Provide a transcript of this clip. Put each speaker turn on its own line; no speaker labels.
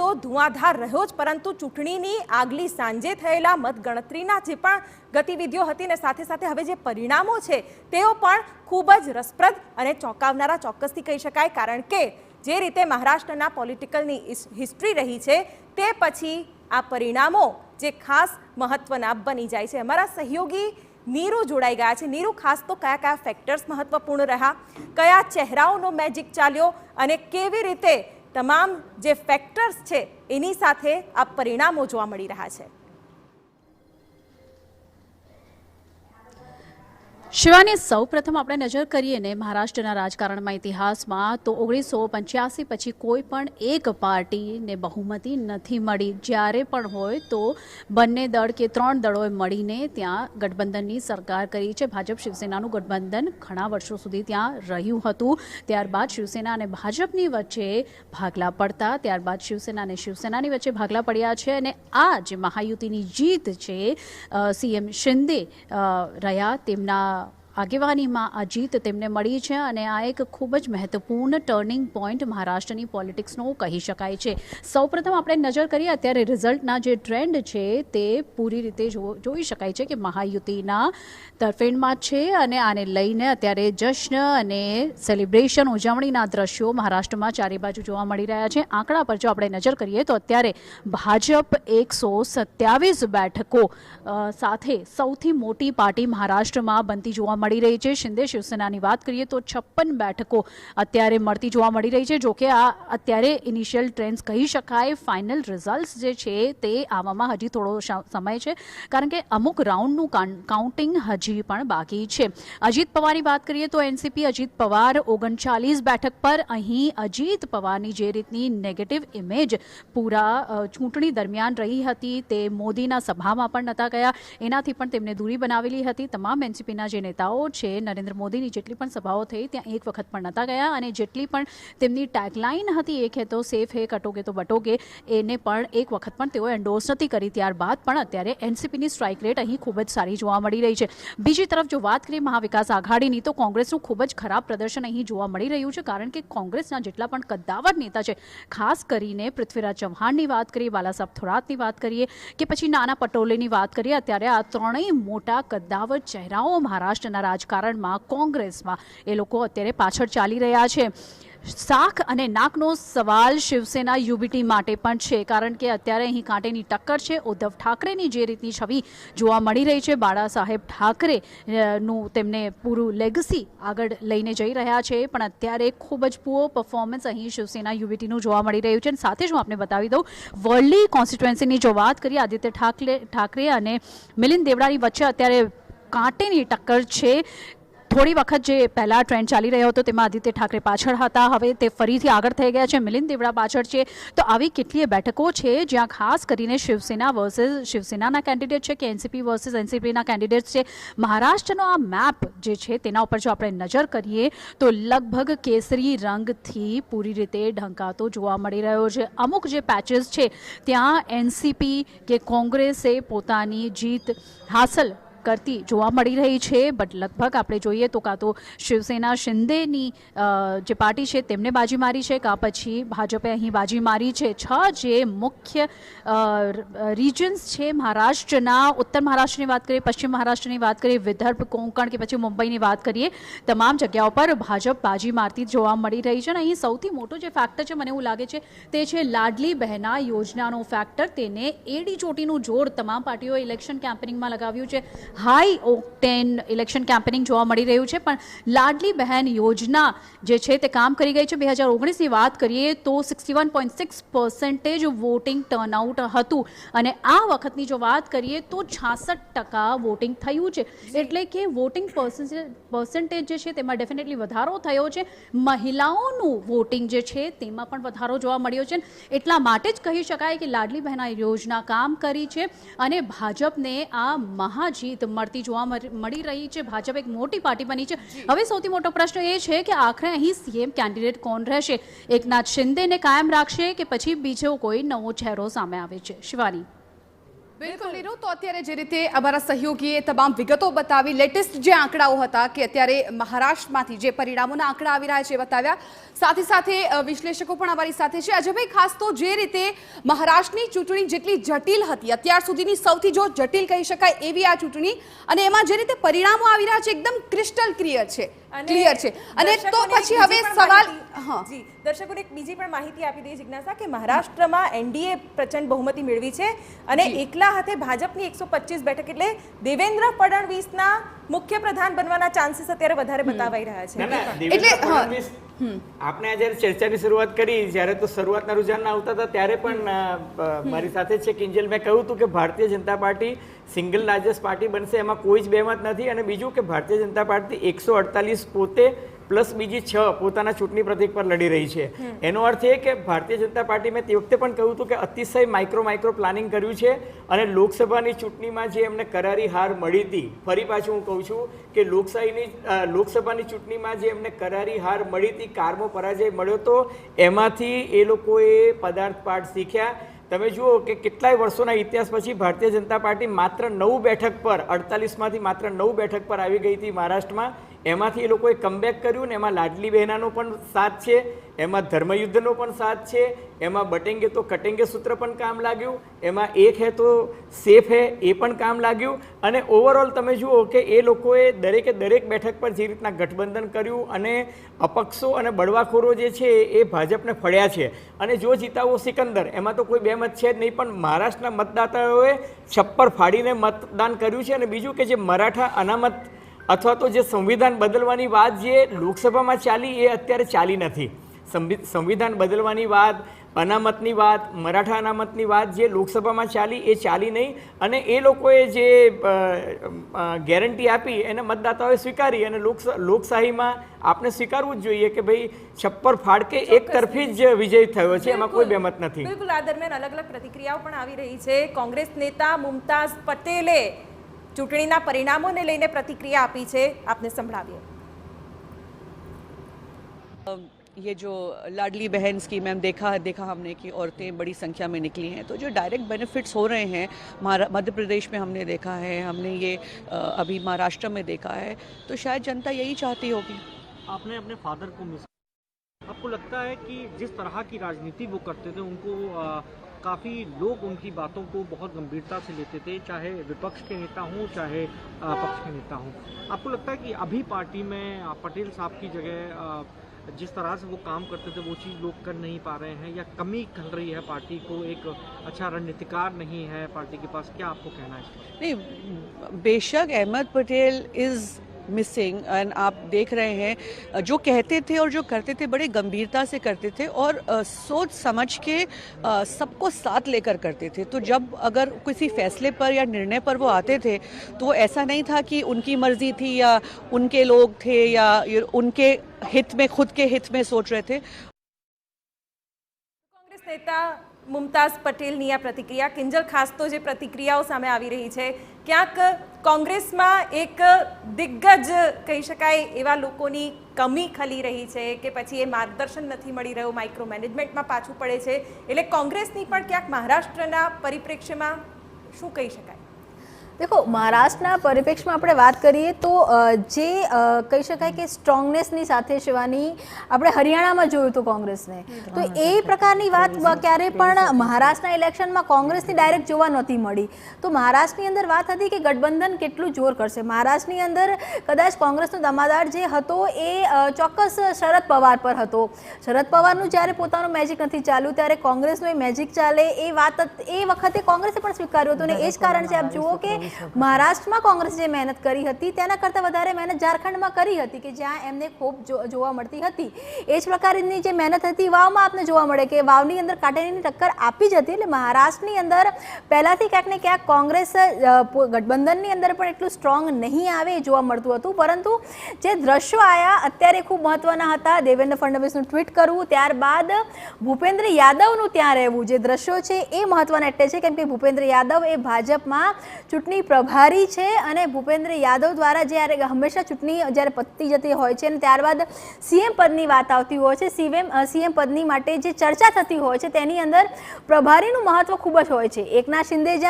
તો ધુઆધાર રહ્યો જ, પરંતુ ચૂંટણીની આગલી સાંજે થયેલા મતગણતરીના જે પણ ગતિવિધિઓ હતી ને સાથે સાથે હવે જે પરિણામો છે તેઓ પણ ખૂબ જ રસપ્રદ અને ચોંકાવનારા ચોક્કસથી કહી શકાય, કારણ કે જે રીતે મહારાષ્ટ્રના પોલિટિકલની હિસ્ટ્રી રહી છે તે પછી આ પરિણામો જે ખાસ મહત્વના બની જાય છે. અમારા સહયોગી નીરુ જોડાઈ ગયા છે. નીરુ, ખાસ તો કયા કયા ફેક્ટર્સ મહત્વપૂર્ણ રહ્યા, કયા ચહેરાઓનો મેજિક ચાલ્યો અને કેવી રીતે તમામ જે ફેક્ટર્સ છે એની સાથે આ પરિણામો જોવા મળી રહ્યા છે?
શિવાની, સૌ પ્રથમ આપણે નજર કરીએ ને મહારાષ્ટ્રના રાજકારણમાં ઇતિહાસમાં તો 1985 પછી કોઈ પણ એક પાર્ટીને બહુમતી નથી મળી. જ્યારે પણ હોય તો બંને દળ કે ત્રણ દળોએ મળીને ત્યાં ગઠબંધનની સરકાર કરી છે. ભાજપ શિવસેનાનું ગઠબંધન ઘણા વર્ષો સુધી ત્યાં રહ્યું હતું. ત્યારબાદ શિવસેના અને ભાજપની વચ્ચે ભાગલા પડતા, ત્યારબાદ શિવસેના અને શિવસેનાની વચ્ચે ભાગલા પડ્યા છે અને આ જે મહાયુતિની જીત છે સીએમ શિંદે રહ્યા તેમના આગેવાનીમાં આ જીત તેમને મળી છે અને આ એક ખૂબ જ મહત્વપૂર્ણ ટર્નિંગ પોઈન્ટ મહારાષ્ટ્રની પોલિટિક્સનો કહી શકાય છે. સૌપ્રથમ આપણે નજર કરીએ અત્યારે રિઝલ્ટના જે ટ્રેન્ડ છે તે પૂરી રીતે જોઈ શકાય છે કે મહાયુતિના તરફેણમાં છે અને આને લઈને અત્યારે જશ્ન અને સેલિબ્રેશન ઉજવણીના દ્રશ્યો મહારાષ્ટ્રમાં ચારે બાજુ જોવા મળી રહ્યા છે. આંકડા પર જો આપણે નજર કરીએ તો અત્યારે ભાજપ 127 બેઠકો સાથે સૌથી મોટી પાર્ટી મહારાષ્ટ્રમાં બનતી જોવા મળી રહી છે. શિંદે શિવસેનાની વાત કરીએ તો 56 બેઠકો અત્યારે મળતી જોવા મળી રહી છે. જોકે આ અત્યારે ઇનિશિયલ ટ્રેન્ડ્સ કહી શકાય. ફાઇનલ રિઝલ્ટ્સ જે છે તે આવવામાં હજી થોડો સમય છે, કારણ કે અમુક રાઉન્ડનું કાઉન્ટિંગ હજી પણ બાકી છે. અજીત પવારની વાત કરીએ તો એનસીપી અજીત પવાર 39 બેઠક પર. અહીં અજીત પવારની જે રીતની નેગેટિવ ઇમેજ પૂરા ચૂંટણી દરમિયાન રહી હતી તે મોદીના સભામાં પણ નહોતા ગયા, એનાથી પણ તેમને દૂરી બનાવેલી હતી. તમામ એનસીપીના જે નેતાઓ છે નરેન્દ્ર મોદીની જેટલી પણ સભાઓ થઈ ત્યાં એક વખત પણ નહોતા ગયા અને જેટલી પણ તેમની ટેગલાઇન હતી એક હે તો સેફ હે કટોગે તો બટોગે એને પણ એક વખત પણ તેઓ એન્ડોર્સ નથી કરી. ત્યારબાદ પણ અત્યારે એનસીપીની સ્ટ્રાઇક રેટ અહીં ખૂબ જ સારી જોવા મળી રહી છે. બીજી તરફ જો વાત કરીએ મહાવિકાસ આઘાડીની તો કોંગ્રેસનું ખૂબ જ ખરાબ પ્રદર્શન અહીં જોવા મળી રહ્યું છે, કારણ કે કોંગ્રેસના જેટલા પણ કદ્દાવર નેતા છે, ખાસ કરીને પૃથ્વીરાજ ચૌહાણની વાત કરીએ, બાલાસાહેબ થોરાતની વાત કરીએ કે પછી નાના પટોલેની વાત કરીએ, અત્યારે આ ત્રણેય મોટા કદ્દાવર ચહેરાઓ મહારાષ્ટ્રના રાજકારણમાં કોંગ્રેસમાં એ લોકો અત્યારે પાછળ ચાલી રહ્યા છે. શાખ અને નાકનો સવાલ શિવસેના યુબીટી માટે પણ છે, કારણ કે અત્યારે અહીં કાંટેની ટક્કર છે. ઉદ્ધવ ઠાકરેની જે રીતની છબી જોવા મળી રહી છે, બાળા સાહેબ ઠાકરે નું તેમને પૂરું લેગસી આગળ લઈને જઈ રહ્યા છે, પણ અત્યારે ખૂબ જ પુઅર પરફોર્મન્સ અહીં શિવસેના યુબીટીનું જોવા મળી રહ્યું છે. અને સાથે જ હું આપને બતાવી દઉં, વર્લી કોન્સ્ટિટ્યુએન્સીની જો વાત કરીએ, આદિત્ય ઠાકરે અને મિલિંદ દેવડાની વચ્ચે અત્યારે કાંટેની ટક્કર છે. થોડી વખત જે પહેલા ટ્રેન્ડ ચાલી રહ્યો હતો તેમાં આદિત્ય ઠાકરે પાછળ હતા, હવે તે ફરીથી આગળ થઈ ગયા છે, મિલિંદ દેવડા પાછળ છે. તો આવી કેટલીય બેઠકો છે જ્યાં ખાસ કરીને શિવસેના વર્સિસ શિવસેનાના કેન્ડિડેટ છે કે એનસીપી વર્સિસ એનસીપીના કેન્ડિડેટ છે. મહારાષ્ટ્રનો આ મેપ જે છે તેના ઉપર જો આપણે નજર કરીએ તો લગભગ કેસરી રંગથી પૂરી રીતે ઢંકાતો જોવા મળી રહ્યો છે. અમુક જે પેચીસ છે ત્યાં એનસીપી કે કોંગ્રેસે પોતાની જીત હાંસલ કરતી જોવા મળી રહી છે, બટ લગભગ આપણે જોઈએ તો કાં તો શિવસેના શિંદેની જે પાર્ટી છે તેમને બાજી મારી છે, કાં પછી ભાજપે અહીં બાજી મારી છે. 6 જે મુખ્ય રિજન્સ છે મહારાષ્ટ્રના, ઉત્તર મહારાષ્ટ્રની વાત કરીએ, પશ્ચિમ મહારાષ્ટ્રની વાત કરીએ, વિદર્ભ, કોંકણ કે પછી મુંબઈની વાત કરીએ, તમામ જગ્યાઓ પર ભાજપ બાજી મારતી જોવા મળી રહી છે. અને અહીં સૌથી મોટો જે ફેક્ટર છે મને એવું લાગે છે તે છે લાડલી બહેના યોજનાનો ફેક્ટર. તેને એડી ચોટીનું જોર તમામ પાર્ટીઓએ ઇલેક્શન કેમ્પેનિંગમાં લગાવ્યું છે. હાઈ ઓક્ટેન ઇલેક્શન કેમ્પેનિંગ જોવા મળી રહ્યું છે, પણ લાડલી બહેન યોજના જે છે તે કામ કરી ગઈ છે. 2019ની વાત કરીએ તો 61.6% વોટિંગ ટર્નઆઉટ હતું અને આ વખતની જો વાત કરીએ તો 66% વોટિંગ થયું છે. એટલે કે વોટિંગ પર્સન્ટેજ જે છે તેમાં ડેફિનેટલી વધારો થયો છે. મહિલાઓનું વોટિંગ જે છે તેમાં પણ વધારો જોવા મળ્યો છે. એટલા માટે જ કહી શકાય કે લાડલી બહેન યોજના કામ કરી છે અને ભાજપને આ મહાજીત મળતી જોવા મળી રહી છે. ભાજપ એક મોટી પાર્ટી બની છે. હવે સૌથી મોટો પ્રશ્ન એ છે કે આખરે અહીં સીએમ કેન્ડિડેટ કોણ રહેશે? એકનાથ શિંદેને કાયમ રાખશે કે પછી બીજો કોઈ નવો ચહેરો સામે આવે છે? શિવાની.
બિલકુલ નીરુ, તો અત્યારે જે રીતે અમારા સહયોગીએ તમામ વિગતો બતાવી, લેટેસ્ટ જે આંકડાઓ હતા કે અત્યારે મહારાષ્ટ્રમાંથી જે પરિણામોના આંકડા આવી રહ્યા છે બતાવ્યા, સાથે સાથે વિશ્લેષકો પણ અમારી સાથે છે. અજયભાઈ, ખાસ તો જે રીતે મહારાષ્ટ્રની ચૂંટણી જેટલી જટિલ હતી, અત્યાર સુધીની સૌથી જો જટિલ કહી શકાય એવી આ ચૂંટણી, અને એમાં જે રીતે પરિણામો આવી રહ્યા છે એકદમ ક્રિસ્ટલ ક્લિયર છે. અને તો પછી હવે સવાલ,
જી દર્શકોને એક બીજી પણ માહિતી આપી દઈએ જિજ્ઞાસા, કે મહારાષ્ટ્રમાં એનડીએ પ્રચંડ બહુમતી મેળવી છે અને એકલા હાથે ભાજપની 125 બેઠક, એટલે દેવેન્દ્ર ફડણવીસના મુખ્ય પ્રધાન બનવાના ચાન્સીસ અત્યારે વધારે બતાવાઈ રહ્યા છે.
એટલે
આપણે આ જ્યારે ચર્ચાની શરૂઆત કરી, જ્યારે તો શરૂઆતના રૂઝાન આવતા હતા ત્યારે પણ મારી સાથે છે કિંજલ, મેં કહ્યું હતું કે Bharatiya Janata party single largest party બનશે, એમાં કોઈ જ બેમત નથી. અને બીજું કે ભારતીય જનતા પાર્ટી 148 પોતે પ્લસ બીજી 6 પોતાના ચૂંટણી પ્રતીક પર લડી રહી છે. એનો અર્થ એ કે ભારતીય જનતા પાર્ટી, મેં તે વખતે પણ કહ્યું હતું કે અતિશય માઇક્રો પ્લાનિંગ કર્યું છે. અને લોકસભાની ચૂંટણીમાં જે એમને કરારી હાર મળી હતી, ફરી પાછું હું કહું છું કે લોકસભાની ચૂંટણીમાં જે એમને કરારી હાર મળી હતી, કારમો પરાજય મળ્યો હતો, એમાંથી એ લોકોએ પદાર્થ પાઠ શીખ્યા. તમે જુઓ કે કેટલાય વર્ષોના ઇતિહાસ પછી ભારતીય જનતા પાર્ટી માત્ર 9 બેઠક પર, 48માંથી માત્ર 9 બેઠક પર આવી ગઈ હતી મહારાષ્ટ્રમાં. એમાંથી એ લોકોએ કમબેક કર્યું ને એમાં લાડલી બહેનાનો પણ સાથ છે, એમાં ધર્મયુદ્ધનો પણ સાથ છે, એમાં બટેંગે તો કટેંગે સૂત્ર પણ કામ લાગ્યું, એમાં એક હે તો સેફ હે એ પણ કામ લાગ્યું. અને ઓવરઓલ તમે જુઓ કે એ લોકોએ દરેક બેઠક પર જે રીતના ગઠબંધન કર્યું અને અપક્ષો અને બળવાખોરો જે છે એ ભાજપને ફળ્યા છે. અને જો જીતાવો સિકંદર, એમાં તો કોઈ બેમત છે જ નહીં. પણ મહારાષ્ટ્રના મતદાતાઓએ છપ્પર ફાડીને મતદાન કર્યું છે. અને બીજું કે જે મરાઠા અનામત અથવા તો જે સંવિધાન બદલવાની વાત જે લોકસભામાં ચાલી, એ અત્યારે ચાલી નથી. સંવિધાન બદલવાની વાત, અનામતની વાત, મરાઠા અનામતની વાત જે લોકસભામાં ચાલી એ ચાલી નહીં. અને એ લોકોએ જે ગેરંટી આપી એને મતદાતાઓએ સ્વીકારી. અને લોકશાહીમાં આપણે સ્વીકારવું જ જોઈએ કે ભાઈ છપ્પર ફાડકે એક તરફી જ વિજય થયો છે, એમાં કોઈ બેમત નથી.
બિલકુલ. આ દરમિયાન અલગ અલગ પ્રતિક્રિયાઓ પણ આવી રહી છે. કોંગ્રેસ નેતા મુમતાઝ પટેલે ચૂંટણીના પરિણામોને લઈને પ્રતિક્રિયા આપી છે, આપને સંભળાવીએ.
ये जो लाडली बहन स्कीम है, देखा हमने कि औरतें बड़ी संख्या में निकली हैं, तो जो डायरेक्ट बेनिफिट्स हो रहे हैं मध्य प्रदेश में हमने देखा है, हमने ये अभी महाराष्ट्र में देखा है, तो शायद जनता यही चाहती होगी.
आपने अपने फादर को मिस, आपको लगता है कि जिस तरह की राजनीति वो करते थे, उनको काफ़ी लोग उनकी बातों को बहुत गंभीरता से लेते थे, चाहे विपक्ष के नेता हों चाहे पक्ष के नेता हों. आपको लगता है कि अभी पार्टी में पटेल साहब की जगह जिस तरह से वो काम करते थे वो चीज़ लोग कर नहीं पा रहे हैं, या कमी खल रही है, पार्टी को एक अच्छा रणनीतिकार नहीं है पार्टी के पास, क्या आपको कहना है?
नहीं, बेशक Ahmed Patel is missing, and आप देख रहे हैं जो कहते थे और जो करते थे बड़े गंभीरता से करते थे और सोच समझ के सबको साथ लेकर करते थे. तो जब अगर किसी फैसले पर या निर्णय पर वो आते थे तो वो ऐसा नहीं था कि उनकी मर्जी थी या उनके लोग थे या उनके हित में, खुद के हित में सोच रहे थे.
કોંગ્રેસ નેતા મુમતાઝ પટેલની આ પ્રતિક્રિયા. કિંજલ, ખાસ તો જે પ્રતિક્રિયાઓ સામે આવી રહી છે, ક્યાંક કોંગ્રેસમાં એક દિગ્ગજ કહી શકાય એવા લોકોની કમી ખલી રહી છે કે પછી એ માર્ગદર્શન નથી મળી રહ્યું, માઇક્રો મેનેજમેન્ટમાં પાછું પડે છે, એટલે કોંગ્રેસની પણ ક્યાંક મહારાષ્ટ્રના પરિપ્રેક્ષ્યમાં શું કહી શકાય?
देखो, महाराष्ट्र परिप्रेक्ष्य में આપણે વાત કરીએ તો જે કહી શકાય કે સ્ટ્રોંગનેસની સાથે સેવાની આપણે હરિયાણામાં જોયું હતું કોંગ્રેસને, તો એ પ્રકારની વાત ક્યારે પણ મહારાષ્ટ્રના ઇલેક્શનમાં કોંગ્રેસની ડાયરેક્ટ જોવા નહોતી મળી. તો મહારાષ્ટ્રની અંદર વાત હતી કે ગઠબંધન કેટલું જોર કરશે. મહારાષ્ટ્રની અંદર કદાચ કોંગ્રેસનો દમાદાર જે હતો એ ચોક્કસ શરદ પવાર પર હતો. શરદ પવારનું જ્યારે પોતાનું મેજિક નથી ચાલ્યું ત્યારે કોંગ્રેસનું એ મેજિક ચાલે એ વાત એ વખતે કોંગ્રેસે પણ સ્વીકાર્યું હતું. અને એ જ કારણ છે આપ જુઓ કે મહારાષ્ટ્રમાં કોંગ્રેસે જે મહેનત કરી હતી તેના કરતાં વધારે મહેનત ઝારખંડમાં કરી હતી કે જ્યાં એમને ખૂબ જોવા મળતી હતી. એ જ પ્રકારની જે મહેનત હતી વાવમાં આપને જોવા મળે કે વાવની અંદર કાટેરીની ટક્કર આપી જ હતી. એટલે મહારાષ્ટ્રની અંદર પહેલાંથી ક્યાંક ને ક્યાંક કોંગ્રેસ ગઠબંધનની અંદર પણ એટલું સ્ટ્રોંગ નહીં આવે એ જોવા મળતું હતું. પરંતુ જે દ્રશ્યો આવ્યા અત્યારે ખૂબ મહત્ત્વના હતા. દેવેન્દ્ર ફડણવીસનું ટ્વીટ કરવું, ત્યારબાદ ભૂપેન્દ્ર યાદવનું ત્યાં રહેવું, જે દ્રશ્યો છે એ મહત્ત્વના એટલે છે કેમ કે ભૂપેન્દ્ર યાદવ એ ભાજપમાં ચૂંટણી પ્રભારી છે અને ભૂપેન્દ્ર યાદવ દ્વારા જ્યારે હંમેશા ચૂંટણી જ્યારે પતી જતી હોય છે અને ત્યારબાદ સીએમ પદની વાત આવતી હોય છે, સીએમ પદની માટે જે ચર્ચા થતી હોય છે તેની અંદર પ્રભારીનું મહત્વ ખૂબ જ હોય છે. એકનાથ શિંદે